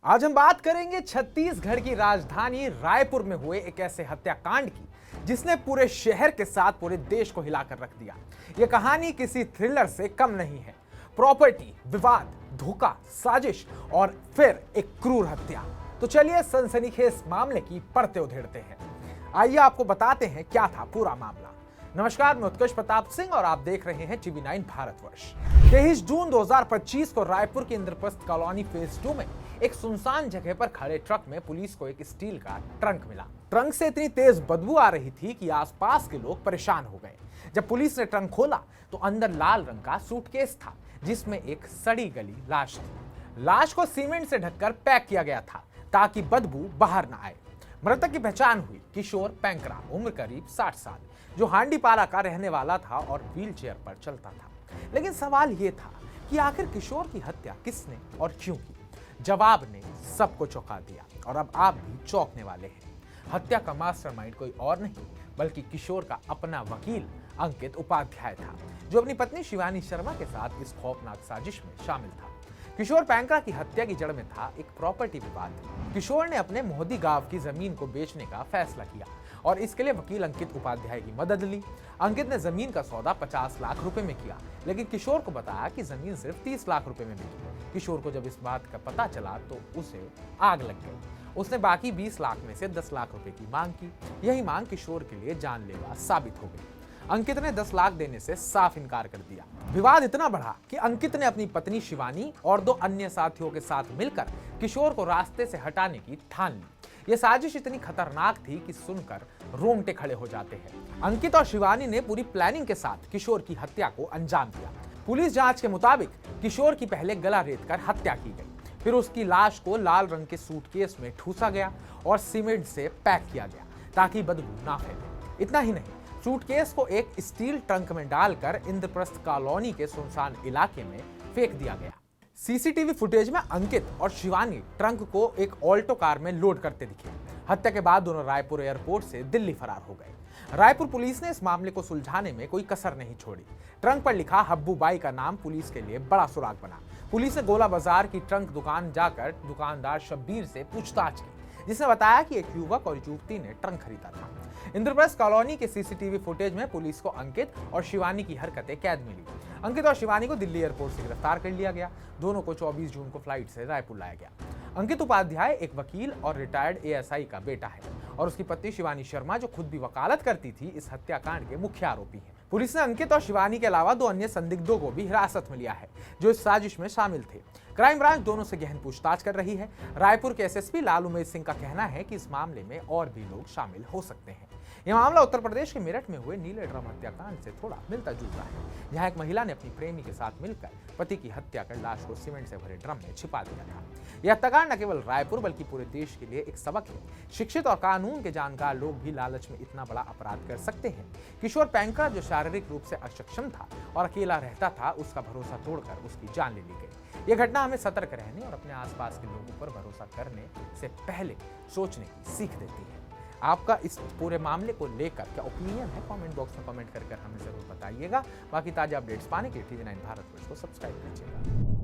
आज हम बात करेंगे छत्तीसगढ़ की राजधानी रायपुर में हुए एक ऐसे हत्याकांड की जिसने पूरे शहर के साथ पूरे देश को हिलाकर रख दिया। यह कहानी किसी थ्रिलर से कम नहीं है। प्रॉपर्टी विवाद, धोखा, साजिश और फिर एक क्रूर हत्या। तो चलिए सनसनीखेज मामले की परतें उधेड़ते हैं। आइए आपको बताते हैं क्या था पूरा मामला। नमस्कार, मैं उत्कर्ष प्रताप सिंह और आप देख रहे हैं टीवी 9 भारतवर्ष। 23 जून 2025 को रायपुर के इंद्रप्रस्थ कॉलोनी फेज 2 में एक सुनसान जगह पर खड़े ट्रक में पुलिस को एक स्टील का ट्रंक मिला। ट्रंक से इतनी तेज बदबू आ रही थी कि आसपास के लोग परेशान हो गए। जब पुलिस ने ट्रंक खोला तो अंदर लाल रंग का सूटकेस था जिसमें एक सड़ी गली लाश थी। लाश को सीमेंट से ढककर पैक किया गया था ताकि बदबू बाहर न आए। मृतक की पहचान हुई किशोर पैंकरा, उम्र करीब 60 साल, जो हांडीपारा का रहने वाला था और व्हीलचेयर पर चलता था। लेकिन सवाल यह था कि आखिर किशोर की हत्या किसने और क्यों की? जवाब ने सबको चौंका दिया और अब आप भी चौंकने वाले हैं। हत्या का मास्टरमाइंड कोई और नहीं बल्कि किशोर का अपना वकील अंकित उपाध्याय था, जो अपनी पत्नी शिवानी शर्मा के साथ इस खौफनाक साजिश में शामिल था। किशोर पैंकरा की हत्या की जड़ में था एक प्रॉपर्टी विवाद। किशोर ने अपने मोहदी गांव की जमीन को बेचने का फैसला किया और इसके लिए वकील अंकित उपाध्याय की मदद ली। अंकित ने जमीन का सौदा 50 लाख रुपए में किया, लेकिन किशोर को बताया कि जमीन सिर्फ 30 लाख रुपए में बिकी। किशोर को जब इस बात का पता चला तो उसे आग लग गई। उसने बाकी 20 लाख में से 10 लाख रुपए की मांग की। यही मांग किशोर के लिए जानलेवा साबित हो गई। अंकित ने 10 लाख देने से साफ इनकार कर दिया। विवाद इतना बढ़ा कि अंकित ने अपनी पत्नी शिवानी और 2 अन्य साथियों के साथ मिलकर किशोर को रास्ते से हटाने की ठान ली। यह साजिश इतनी खतरनाक थी कि सुनकर रोंगटे खड़े हो जाते हैं। अंकित और शिवानी ने पूरी प्लानिंग के साथ किशोर की हत्या को अंजाम दिया। पुलिस जांच के मुताबिक किशोर की पहले गला रेतकर हत्या की गई, फिर उसकी लाश को लाल रंग के सूटकेस में ठूसा गया और सीमेंट से पैक किया गया ताकि बदबू ना फैले। इतना ही नहीं, सूटकेस को एक स्टील ट्रंक में डालकर इंद्रप्रस्थ कॉलोनी के सुनसान इलाके में फेंक दिया गया। सीसीटीवी फुटेज में अंकित और शिवानी ट्रंक को एक ऑल्टो कार में लोड करते दिखे। हत्या के बाद दोनों रायपुर एयरपोर्ट से दिल्ली फरार हो गए। रायपुर पुलिस ने इस मामले को सुलझाने में कोई कसर नहीं छोड़ी। ट्रंक पर लिखा हब्बू बाई का नाम पुलिस के लिए बड़ा सुराग बना। पुलिस ने गोला बाजार की ट्रंक दुकान जाकर दुकानदार शब्बीर से पूछताछ की, जिसने बताया कि एक युवक और युवती ने ट्रंक खरीदा था। इंद्रप्रस्थ कॉलोनी के सीसीटीवी फुटेज में पुलिस को अंकित और शिवानी की हरकतें कैद मिली। अंकित और शिवानी को दिल्ली एयरपोर्ट से गिरफ्तार कर लिया गया। दोनों को 24 जून को फ्लाइट से रायपुर लाया गया। अंकित उपाध्याय एक वकील और रिटायर्ड एएसआई का बेटा है और उसकी पत्नी शिवानी शर्मा, जो खुद भी वकालत करती थी, इस हत्याकांड के मुख्य आरोपी हैं। पुलिस ने अंकित और शिवानी के अलावा 2 अन्य संदिग्धों को भी हिरासत में लिया है जो इस साजिश में शामिल थे। क्राइम ब्रांच दोनों से गहन पूछताछ कर रही है। रायपुर के एसएसपी लालू मेज सिंह का कहना है कि इस मामले में और भी लोग शामिल हो सकते हैं। यह मामला उत्तर प्रदेश के मेरठ में हुए नीले ड्रम हत्याकांड से थोड़ा मिलता जुलता है, जहां एक महिला ने अपनी प्रेमी के साथ मिलकर पति की हत्या कर लाश को सीमेंट से भरे ड्रम में छिपा दिया था। यह हत्याकांड न केवल रायपुर बल्कि पूरे देश के लिए एक सबक है। शिक्षित और कानून के जानकार लोग भी लालच में इतना बड़ा अपराध कर सकते हैं। किशोर पैंकरा, जो शारीरिक रूप से अक्षम था और अकेला रहता था, उसका भरोसा तोड़कर उसकी जान ले ली गई। यह घटना हमें सतर्क रहने और अपने आसपास के लोगों पर भरोसा करने से पहले सोचने की सीख देती है। आपका इस पूरे मामले को लेकर क्या ओपिनियन है? कमेंट बॉक्स में कमेंट कर हमें जरूर बताइएगा। बाकी ताजा अपडेट्स पाने के लिए टीवी 9 भारतवर्ष को सब्सक्राइब कीजिएगा।